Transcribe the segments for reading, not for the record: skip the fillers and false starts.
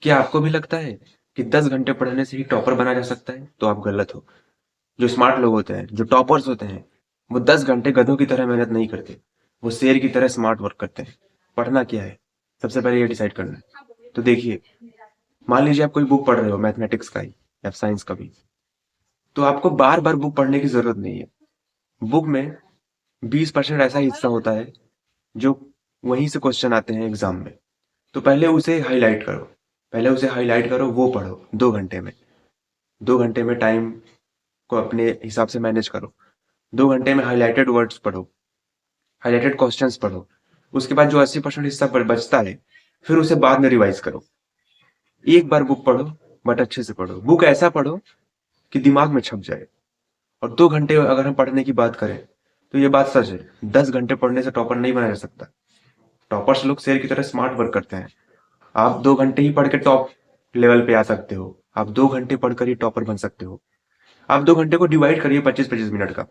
क्या आपको भी लगता है कि 10 घंटे पढ़ने से ही टॉपर बना जा सकता है? तो आप गलत हो। जो स्मार्ट लोग होते हैं, जो टॉपर्स होते हैं, वो 10 घंटे गधों की तरह मेहनत नहीं करते। वो शेर की तरह स्मार्ट वर्क करते हैं। पढ़ना क्या है, सबसे पहले ये डिसाइड करना है। तो देखिए, मान लीजिए आप कोई बुक पढ़ रहे हो, मैथमेटिक्स का ही या साइंस का भी, तो आपको बार बार बुक पढ़ने की जरूरत नहीं है। बुक में 20% ऐसा हिस्सा होता है जो वहीं से क्वेश्चन आते हैं एग्जाम में। तो पहले उसे हाईलाइट करो। वो पढ़ो 2 घंटे में। 2 घंटे में टाइम को अपने हिसाब से मैनेज करो। 2 घंटे में हाईलाइटेड वर्ड्स पढ़ो, हाईलाइटेड क्वेश्चंस पढ़ो। उसके बाद जो 80% हिस्सा बचता है, फिर उसे बाद में रिवाइज करो। एक बार बुक पढ़ो, बट अच्छे से पढ़ो। बुक ऐसा पढ़ो कि दिमाग में छप जाए। और 2 घंटे अगर हम पढ़ने की बात करें, तो ये बात सच है। 10 घंटे पढ़ने से टॉपर नहीं बना जा सकता। टॉपर्स लोग शेर की तरह स्मार्ट वर्क करते हैं। आप 2 घंटे ही पढ़ के टॉप लेवल पे आ सकते हो। आप 2 घंटे पढ़कर ही टॉपर बन सकते हो। आप 2 घंटे को डिवाइड करिए 25-25 मिनट का।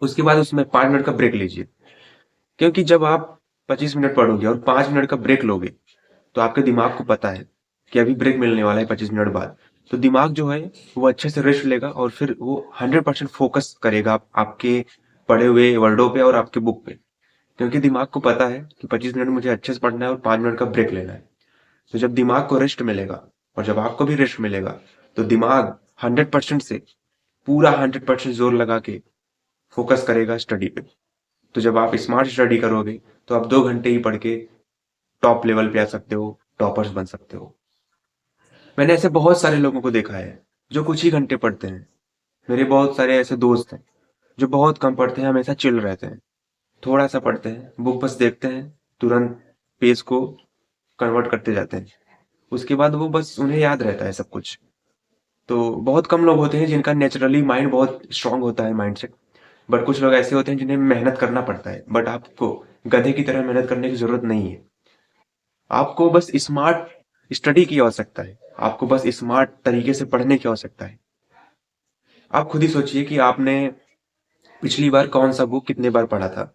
उसके बाद उसमें 5 मिनट का ब्रेक लीजिए। क्योंकि जब आप 25 मिनट पढ़ोगे और 5 मिनट का ब्रेक लोगे, तो आपके दिमाग को पता है कि अभी ब्रेक मिलने वाला है 25 मिनट बाद। तो दिमाग जो है वो अच्छे से रेस्ट लेगा और फिर वो 100% फोकस करेगा आपके पढ़े हुए वर्डों पे और आपके बुक पे। क्योंकि दिमाग को पता है कि 25 मिनट मुझे अच्छे से पढ़ना है और 5 मिनट का ब्रेक लेना है। तो जब दिमाग को रेस्ट मिलेगा और जब आपको भी रेस्ट मिलेगा, तो दिमाग 100% से पूरा 100% जोर लगा के फोकस करेगा स्टडी पे। तो जब आप स्मार्ट स्टडी करोगे, तो आप 2 घंटे ही पढ़ के टॉप लेवल पे आ सकते हो, टॉपर्स बन सकते हो। मैंने ऐसे बहुत सारे लोगों को देखा है जो कुछ ही घंटे पढ़ते हैं। मेरे बहुत सारे ऐसे दोस्त हैं जो बहुत कम पढ़ते हैं, हमेशा चिल रहते हैं। थोड़ा सा पढ़ते हैं, बुक बस देखते हैं, तुरंत पेज को कन्वर्ट करते जाते हैं। उसके बाद वो बस उन्हें याद रहता है सब कुछ। तो बहुत कम लोग होते हैं जिनका नेचुरली माइंड बहुत स्ट्रांग होता है, माइंडसेट। बट कुछ लोग ऐसे होते हैं जिन्हें मेहनत करना पड़ता है। बट आपको गधे की तरह मेहनत करने की जरूरत नहीं है। आपको बस स्मार्ट स्टडी की आवश्यकता है। आपको बस स्मार्ट तरीके से पढ़ने की आवश्यकता है। आप खुद ही सोचिए कि आपने पिछली बार कौन सा बुक कितने बार पढ़ा था।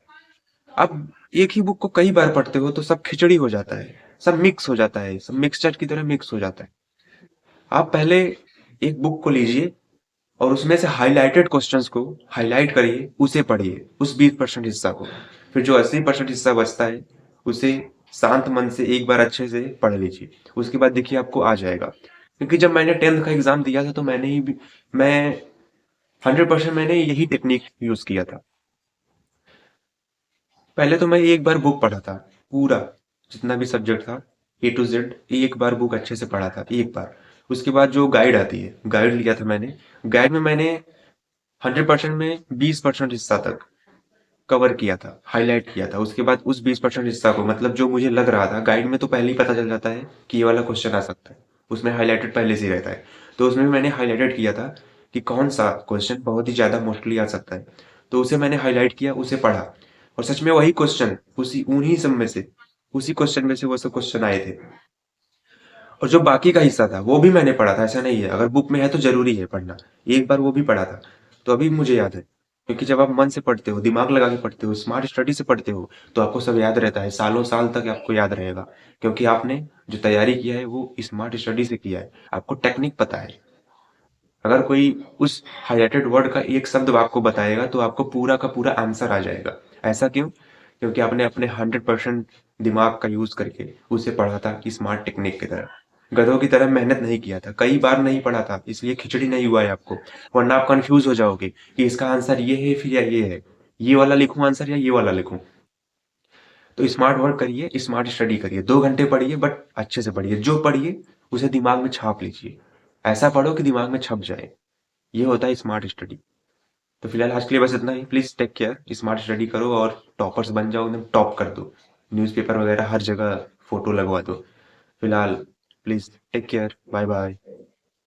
अब एक ही बुक को कई बार पढ़ते हो तो सब खिचड़ी हो जाता है, सब मिक्स हो जाता है, सब मिक्सचर की तरह मिक्स हो जाता है। आप पहले एक बुक को लीजिए और उसमें से हाइलाइटेड क्वेश्चंस को हाईलाइट करिए, उसे पढ़िए, उस 20% हिस्सा को। फिर जो 80% हिस्सा बचता है, उसे शांत मन से एक बार अच्छे से पढ़ लीजिए। उसके बाद देखिए आपको आ जाएगा। क्योंकि जब मैंने 10th का एग्जाम दिया था, तो मैं 100% मैंने यही टेक्निक यूज किया था। पहले तो मैं एक बार बुक पढ़ा था, पूरा जितना भी सब्जेक्ट था, A to Z एक बार बुक अच्छे से पढ़ा था, एक बार। उसके बाद जो गाइड आती है, गाइड लिया था मैंने। गाइड में मैंने 100% में 20% हिस्सा तक कवर किया था, हाईलाइट किया था। उसके बाद उस 20% हिस्सा को, मतलब जो मुझे लग रहा था, गाइड में तो पहले ही पता चल जाता है कि ये वाला क्वेश्चन आ सकता है। उसमें हाईलाइटेड पहले से ही रहता है। तो उसमें मैंने हाईलाइटेड किया था कि कौन सा क्वेश्चन बहुत ही ज्यादा मोस्टली आ सकता है। तो उसे मैंने हाईलाइट किया, उसे पढ़ा। और सच में वही क्वेश्चन, उसी उन्हीं सब में से, उसी क्वेश्चन में से वो सब क्वेश्चन आए थे। और जो बाकी का हिस्सा था वो भी मैंने पढ़ा था, ऐसा नहीं है। अगर बुक में है तो जरूरी है पढ़ना। एक बार वो भी पढ़ा था। तो अभी मुझे याद है। क्योंकि जब आप मन से पढ़ते हो, दिमाग लगा के पढ़ते हो, स्मार्ट स्टडी से पढ़ते हो, तो आपको सब याद रहता है, सालों साल तक आपको याद रहेगा। क्योंकि आपने जो तैयारी किया है वो स्मार्ट स्टडी से किया है, आपको टेक्निक पता है। अगर कोई उस हाईलाइटेड वर्ड का एक शब्द आपको बताएगा, तो आपको पूरा का पूरा आंसर आ जाएगा। ऐसा क्यों? क्योंकि आपने अपने 100% दिमाग का यूज करके उसे पढ़ा था स्मार्ट टेक्निक की तरह। गधों की तरह मेहनत नहीं किया था, कई बार नहीं पढ़ा था, इसलिए खिचड़ी नहीं हुआ है आपको। वरना आप कंफ्यूज हो जाओगे कि इसका आंसर ये है फिर या ये है, ये वाला लिखूं आंसर या ये वाला लिखूं। तो स्मार्ट वर्क करिए, स्मार्ट स्टडी करिए। 2 घंटे पढ़िए, बट अच्छे से पढ़िए। जो पढ़िए उसे दिमाग में छाप लीजिए। ऐसा पढ़ो कि दिमाग में छप जाए। ये होता है स्मार्ट स्टडी। तो फिलहाल आज के लिए बस इतना ही। Please take care, smart study करो और टॉपर्स बन जाओ, एकदम टॉप कर दो। न्यूज़पेपर वगैरह हर जगह फोटो लगवा दो। फिलहाल please take care, bye bye.